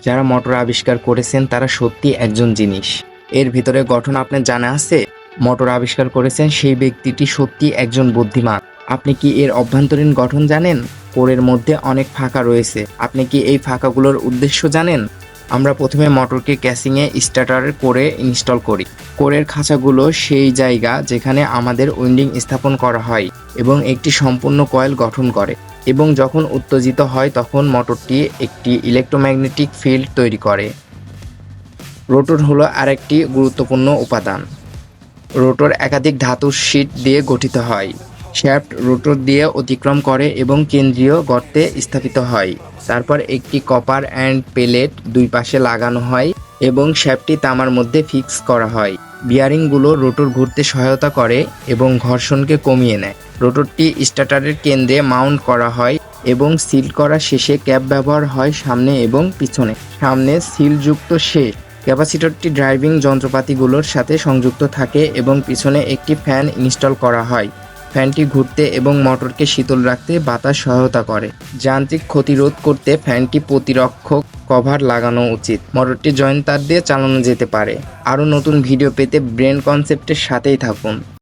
যারা মোটর আবিষ্কার করেছেন তারা সত্যি একজন জিনিস। এর ভিতরে গঠন আপনার জানা আছে? মোটর আবিষ্কার করেছেন সেই ব্যক্তিটি সত্যি একজন বুদ্ধিমান। আপনি কি এর অভ্যন্তরীণ গঠন জানেন? কোরের মধ্যে অনেক ফাঁকা রয়েছে। আপনি কি এই ফাঁকাগুলোর উদ্দেশ্য জানেন? আমরা প্রথমে মোটরকে ক্যাসিংয়ে স্টার্টার করে ইনস্টল করি। কোরের খাঁচাগুলো সেই জায়গা যেখানে আমাদের উইন্ডিং স্থাপন করা হয় এবং একটি সম্পূর্ণ কয়েল গঠন করে, এবং যখন উত্তেজিত হয় তখন মোটরটি একটি ইলেকট্রোম্যাগনেটিক ফিল্ড তৈরি করে। রোটর হলো আরেকটি গুরুত্বপূর্ণ উপাদান। রোটর একাধিক ধাতুর শীট দিয়ে গঠিত হয়। শ্যাফট রোটর দিয়ে অতিক্রম করে এবং কেন্দ্রীয় গর্তে স্থাপিত হয়। তারপর একটি কপার অ্যান্ড পেলেট দুই পাশে লাগানো হয় এবং শ্যাফটটি তামার মধ্যে ফিক্স করা হয়। বিয়ারিংগুলো রোটর ঘুরতে সহায়তা করে এবং ঘর্ষণকে কমিয়ে নেয়। রোটরটি স্টার্টারের কেন্দ্রে মাউন্ট করা হয় এবং সিল করা শেষে ক্যাপ ব্যবহার হয় সামনে এবং পিছনে। সামনে সিলযুক্ত শেষ ক্যাপাসিটরটি ড্রাইভিং যন্ত্রপাতিগুলোর সাথে সংযুক্ত থাকে এবং পিছনে একটি ফ্যান ইনস্টল করা হয়। ফ্যানটি ঘুরতে এবং মোটরকে শীতল রাখতে বাতাস সহায়তা করে। যান্ত্রিক ক্ষতি রোধ করতে ফ্যানটি প্রতিরক্ষক কভার লাগানো উচিত। মোটরটি জয়েন্ট তার দিয়ে চালানো যেতে পারে। আরও নতুন ভিডিও পেতে ব্রেন কনসেপ্টের সাথেই থাকুন।